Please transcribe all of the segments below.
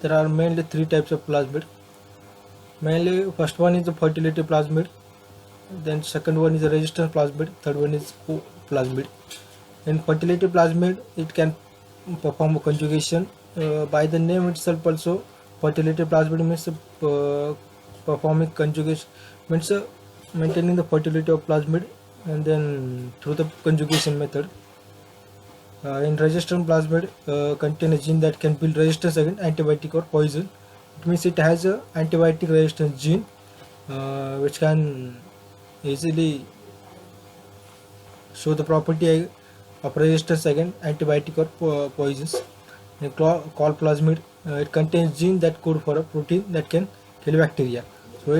there are mainly three types of plasmid. Mainly, first one is the fertility plasmid, then second one is the resistance plasmid, third one is plasmid. In fertility plasmid, it can perform a conjugation. By the name itself also, fertility plasmid means performing conjugation, means maintaining the fertility of plasmid, and then through the conjugation method. In resistant plasmid contain a gene that can build resistance against antibiotic or poison. It means it has a antibiotic resistance gene which can easily show the property of resistance against antibiotic or poisons. In called plasmid, it contains gene that code for a protein that can kill bacteria. So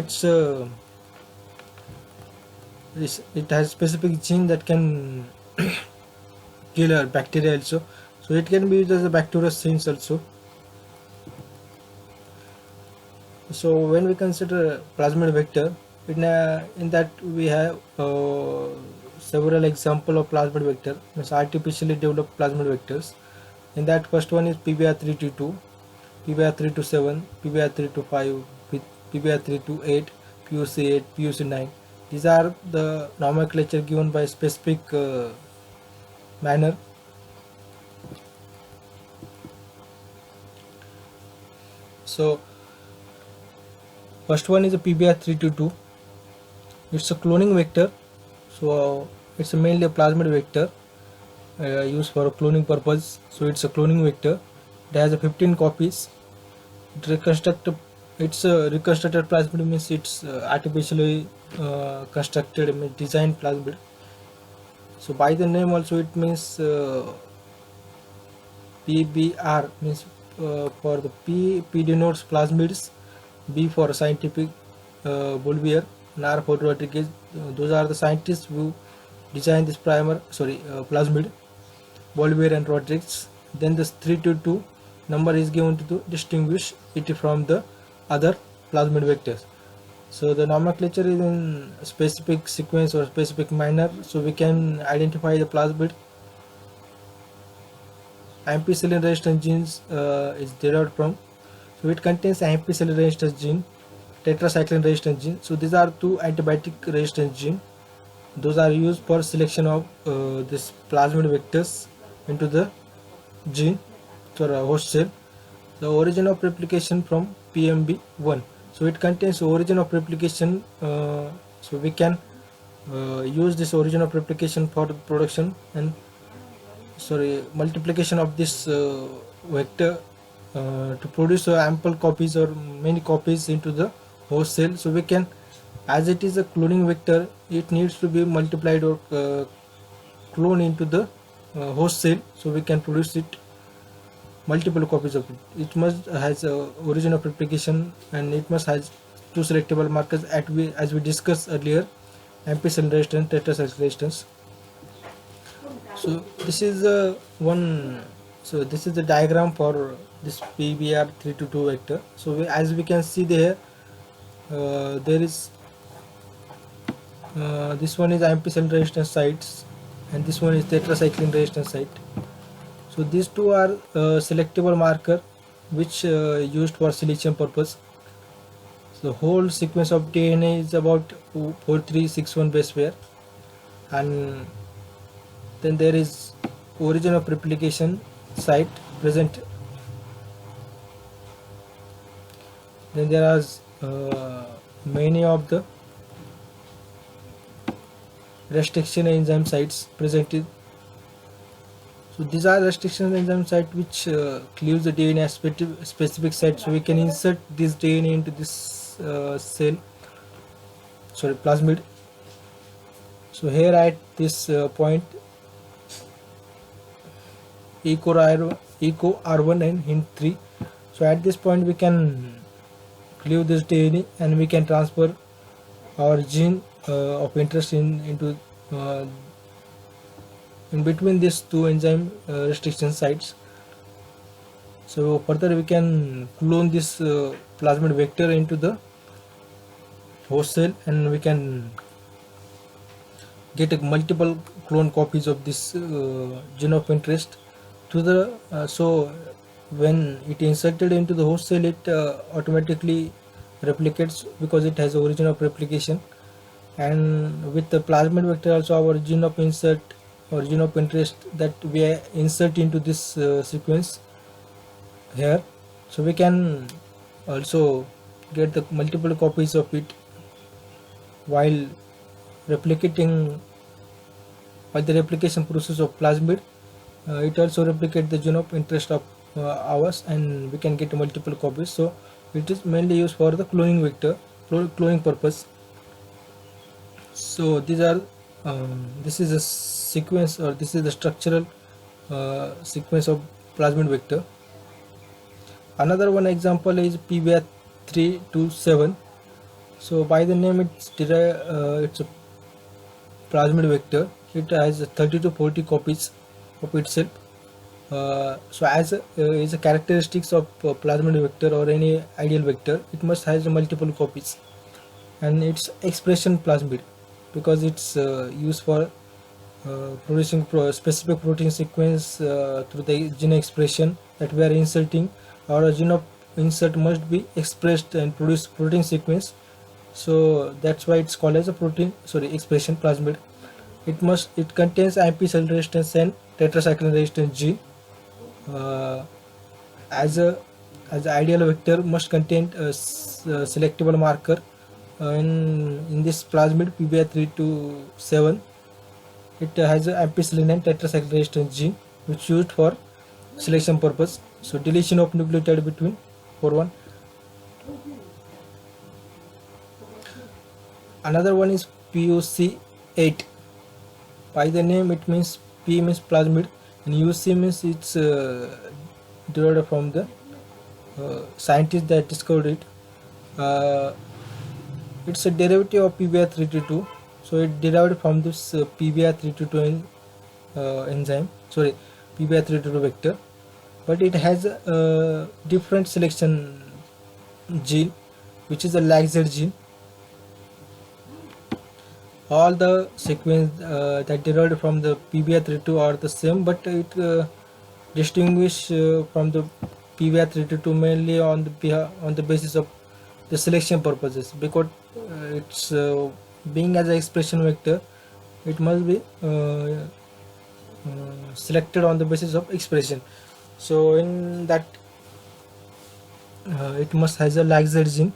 it has specific gene that can kill a bacteria also. So it can be used as a bacteriocins also. So when we consider plasmid vector, in that we have several example of plasmid vector, means artificially developed plasmid vectors. In that, first one is PBR322, PBR327, PBR325, PBR328, PUC8, PUC9. These are the nomenclature given by specific manner. So first one is a PBR322. It's a cloning vector. So it's mainly a plasmid vector used for a cloning purpose. So it's a cloning vector. It has 15 copies. It's a reconstructed plasmid, means it's artificially constructed, means designed plasmid. So by the name also it means PBR means for the P denotes plasmids, B for scientific Bouvier, and R for Rodriguez. Those are the scientists who designed this plasmid, Bouvier and Rodriguez. Then this 322 number is given to distinguish it from the other plasmid vectors. So the nomenclature is in specific sequence or specific manner, so we can identify the plasmid. Ampicillin resistance genes is derived from, so it contains ampicillin resistance gene, tetracycline resistance gene. So these are two antibiotic resistance gene. Those are used for selection of this plasmid vectors into the gene for a host cell. The origin of replication from PMB1. So it contains origin of replication. So we can use this origin of replication for the production and multiplication of this vector to produce ample copies or many copies into the host cell. So we can, as it is a cloning vector, it needs to be multiplied or clone into the host cell, so we can produce it multiple copies of it. It must has a origin of replication, and it must has two selectable markers as we discussed earlier, ampicillin resistance, tetracycline resistance. So this is the diagram for this PBR322 vector. So as we can see there, there is this one is ampicillin resistance sites, and this one is tetracycline resistance site. So these two are selectable marker which used for selection purpose. So the whole sequence of DNA is about 4361 base pair, and then there is origin of replication site present. Then there are many of the restriction enzyme sites presented. So these are restriction enzyme site which cleaves the DNA at specific site. So we can insert this DNA into this plasmid. So here at this point, eco R1 and hint 3. So at this point we can cleave this DNA and we can transfer our gene of interest into in between these two enzyme restriction sites. So further we can clone this plasmid vector into the host cell, and we can get multiple clone copies of this gene of interest to the when it inserted into the host cell, it automatically replicates because it has origin of replication. And with the plasmid vector also, our gene of insert or gene of interest that we insert into this sequence here, so we can also get the multiple copies of it while replicating. By the replication process of plasmid, it also replicate the gene of interest of ours, and we can get multiple copies. So it is mainly used for the cloning vector, cloning purpose. So these are this is a sequence, or this is the structural sequence of plasmid vector. Another one example is PBR327. So by the name it's it's a plasmid vector. It has 30 to 40 copies of itself. So as is a characteristics of plasmid vector or any ideal vector, it must has multiple copies, and it's expression plasmid because it's used for producing specific protein sequence through the gene expression that we are inserting. Our gene of insert must be expressed and produce protein sequence, so that's why it's called as a expression plasmid. It contains IP cell resistance and tetracycline resistance gene. uh, as a ideal vector must contain a selectable marker. In this plasmid PBR327, it has a ampicillin and tetracycline resistance gene which used for selection purpose. So deletion of nucleotide between 41. Another one is PUC8. By the name it means P means plasmid and UC means it's derived from the scientist that discovered it. It's a derivative of PBR322, so it derived from this PBR322 enzyme, PBR322 vector, but it has a different selection gene which is a LAGZ gene. All the sequence that derived from the PBR32 are the same, but it distinguish from the PBR32 mainly on the basis of the selection purposes, because it's being as an expression vector, it must be selected on the basis of expression. So in that it must has a LAGZ gene.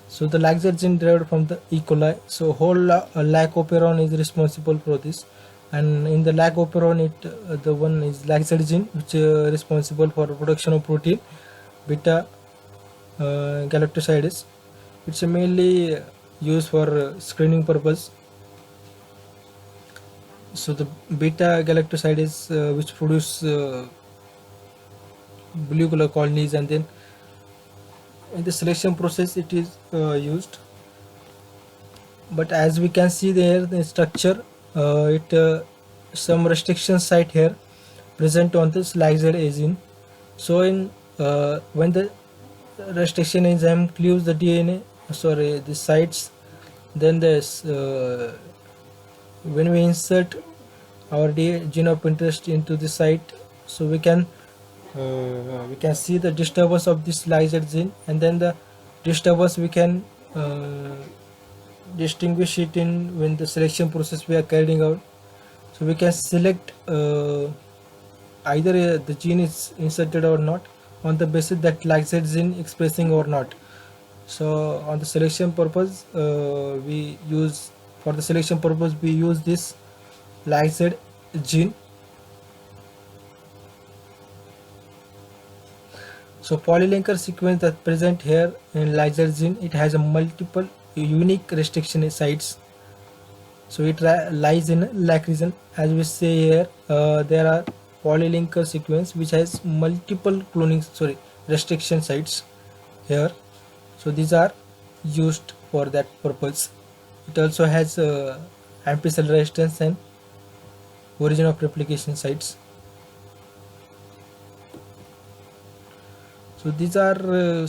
So the LAGZ gene derived from the E. coli. So whole lac-operon is responsible for this, and in the lac-operon, the one is LAGZ gene which is responsible for production of protein beta galactosidase. It's mainly used for screening purpose. So the beta galactosidase which produce blue color colonies, and then in the selection process it is used. But as we can see there, the structure, some restriction site here present on this LAGZ gene. So in when the restriction enzyme cleaves the DNA, the sites, then this when we insert our gene of interest into the site, so we can see the disturbance of this LAGZ gene, and then the disturbance we can distinguish it in when the selection process we are carrying out. So we can select either the gene is inserted or not on the basis that LAGZ gene expressing or not. So on the selection purpose, we use this LAGZ gene. So polylinker sequence that present here in LAGZ gene, it has a multiple unique restriction sites. So it lies in LAC region. As we say here, there are polylinker sequence which has multiple restriction sites here. So these are used for that purpose. It also has ampicillin resistance and origin of replication sites. So these are